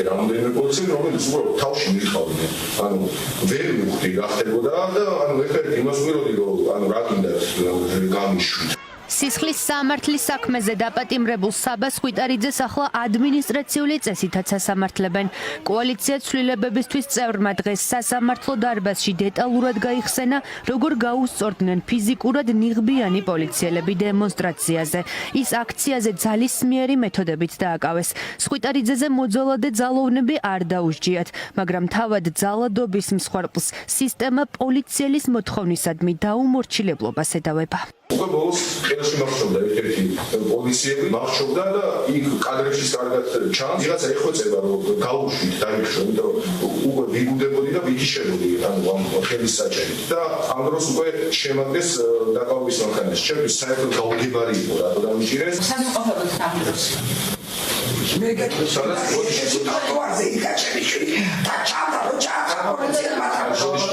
რამდენიმე პოლიციელი, რომელიც უბრალოდ თავში მიხავდნენ. ანუ ვერ მივხვდი რა ხდებოდა და ერთ-ერთი იმას ვიროდი, რომ რა გინდა გამიშვით. სისხლის სამართლის საქმეზე დაპატიმრებულ საბას ხვიტარიძეს ახლა ადმინისტრაციული წესითაც ასამართლებენ. კოალიცია ცვლილებებისთვის წევრმა დღეს სასამართლო დარბაზში დეტალურად გაიხსენა, როგორ გაუსწორდნენ ფიზიკურად ნიღბიანი პოლიციელები დემონსტრაციაზე. ის აქციაზე ძალისმიერი მეთოდებით დააკავეს. ხვიტარიძეზე მოძალადე ძალოვნები არ დაუსჯიათ, მაგრამ თავად ძალადობის მსხვერპლს სისტემა პოლიციელის მოთხოვნისადმი დაუმორჩილებლობას ედავება. უკვე ბოლოს ხელში მახშობდა ერთ-ერთი პოლიციელი მახშობდა და იქ კადრებში კარგად ჩანს ვიღაცა ეხვეწება რომ გაუშვით დაიხშო იმიტომ რომ უკვე ვიგუდებოდი და ვიგიშებოდი ანუ ამ ხელის საჭერით და ამ დროს უკვე შემაგდეს დაკავების მანქანას ჩემთვის საერთოდ გაუგებარი იყო რატო დამიჭირეს სანამ ყოფილიყო სამდროს მე სადაც გეტყვი ტროტუარზე იკაჭები შვილი და ჩამდა რომ ჩამდა პოლიციელმა არასდროს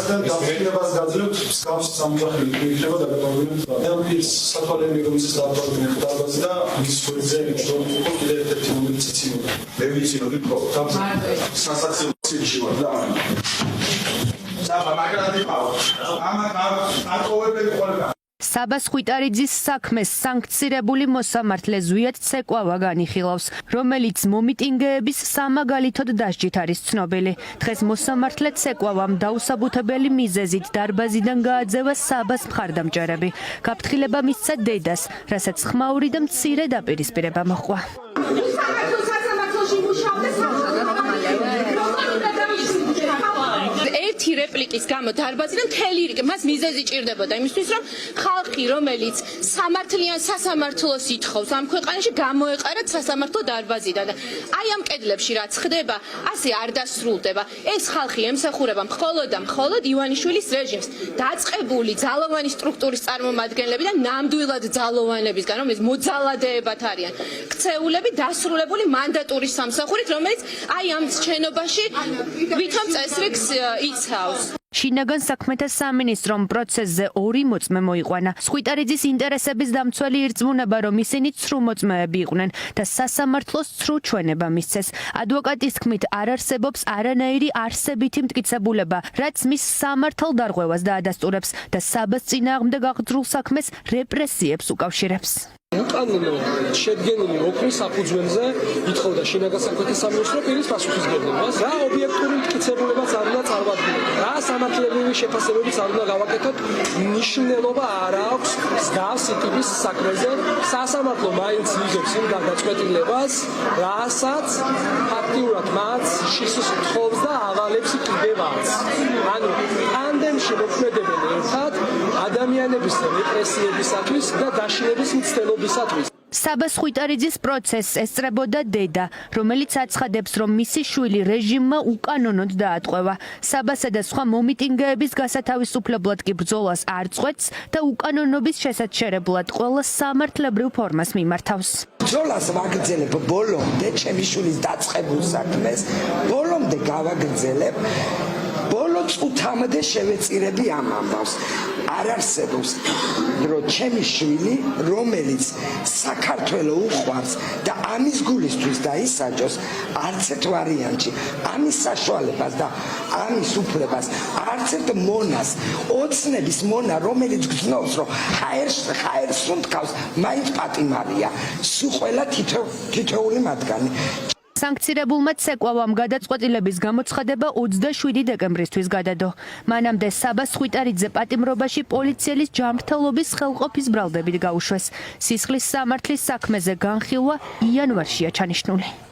გაფრთხილებას გაძლევთ მსგავს სამოძახილი იქნება დაგატოვებული დემპის სათვალე მიგომის დაბადების ხდაბაზე და მის გვერდზე რომ უკვე კიდევ ერთი მომიციცინო მე ვიცინოდი რომ სასაცილოში ვარ და საბა მაგრადი ყავ ამაკავებელი ყოლება საბას ხვიტარიძის საქმეს სანქცირებული მოსამართლე ზვიად ცეკვავა განიხილავს, რომელიც მომიტინგეების სამაგალითოდ დასჯით არის ცნობილი. დღეს მოსამართლე ცეკვავამ დაუსაბუთებელი მიზეზით დარბაზიდან გააძევა საბას მხარდამჭერები. გაფრთხილება მისცა დედას, რასაც ხმაური და მცირე დაპირისპირება მოჰყვა. ერთი რეპლიკის გამო დარბაზიდან მთელი რიგი მას მიზეზი ჭირდებოდა იმისთვის რომ ხალხი რომელიც სამართლიან სასამართლოს ითხოვს ამ ქვეყანაში გამოეყარათ სასამართლო დარბაზიდან და აი ამ კედლებში რაც ხდება ასე არ დასრულდება ეს ხალხი ემსახურება მხოლოდ ივანიშვილის რეჟიმს დაწყებული ძალოვანი სტრუქტურის წარმომადგენლები და ნამდვილად ძალოვანებისგან რომელიც მოძალადეებად არიან ქცეულები დასრულებული მანდატურის სამსახურით რომელიც აი ამ შენობაში ვითომ წესრიგს იცავს. შინაგან საქმეთა სამინისტრომ პროცესზე 2 მოწმე მოიყვანა. ხვიტარიძის ინტერესების დამცველი ირწმუნება, რომ ისინი ცრუ მოწმეები იყვნენ და სასამართლოს ცრუ ჩვენება მისცეს. ადვოკატის თქმით, არ არსებობს არანაირი არსებითი მტკიცებულება, რაც მის სამართალდარღვევას დაადასტურებს და საბას წინააღმდეგ აღძრულ საქმეს რეპრესიებს უკავშირებს. უკანონო შედგენილი ოქრის საფუძველზე ითხოვდა შინაგან საქმეთა სამინისტრო პირის პასუხისმგებლობას. რა ობიექტური მტკიცებულებაც არ უნდა წარმოადგინოთ. რა სამართლებრივი შეფასებებიც არ უნდა გავაკეთოთ. მნიშვნელობა არ აქვს მსგავსი ტიპის საქმეზე. სასამართლო მაინც იღებს იმ გადაწყვეტილებას, რასაც ფაქტიურად მათ შისის თხოვს და ავალებს კიდევაც. ანუ ტანდემში მოქმედებენ ერთად ადამიანების რეპრესიებისათვის და დაშინების მცდელობისათვის. საბას ხვიტარიძის პროცესს ესწრებოდა დედა, რომელიც აცხადებს, რომ მისი შვილი რეჟიმმა უკანონოდ დაატყვევა. საბასა და სხვა მომიტინგეების გასათავისუფლებლად კი ბრძოლას არ წყვეტს და უკანონობის შესაჩერებლად ყველა სამართლებრივ ფორმას მიმართავს. ბრძოლას ვაგრძელებ ბოლომდე ჩემი შვილის დაწყებულ საქმეს, ბოლომდე გავაგრძელებ. ბოლო წუთამდე შევეწირები ამ ამბავს. არ არსებობს რომ ჩემი შვილი რომელიც საქართველო უყვარს და ამის გულისთვის დაისაჯოს არც ერთ ვარიანტში ამის საშუალებას და ამის უფლებას არც ერთ მონას ოცნების მონა რომელიც გძნობს რომ ჰაერს უნდკავს მაინც პატიმარია სულ ყველა თითოეული მათგანი სანქცირებულმა ცეკვავამ გადაწყვეტილების გამოცხადება 27 დეკემბრისთვის გადადო. მანამდე საბას ხვიტარიძე პატიმრობაში პოლიციელის ჯანმრთელობის ხელყოფის ბრალდებით გაუშვეს. სისხლის სამართლის საქმეზე განხილვა იანვარშია ჩანიშნული.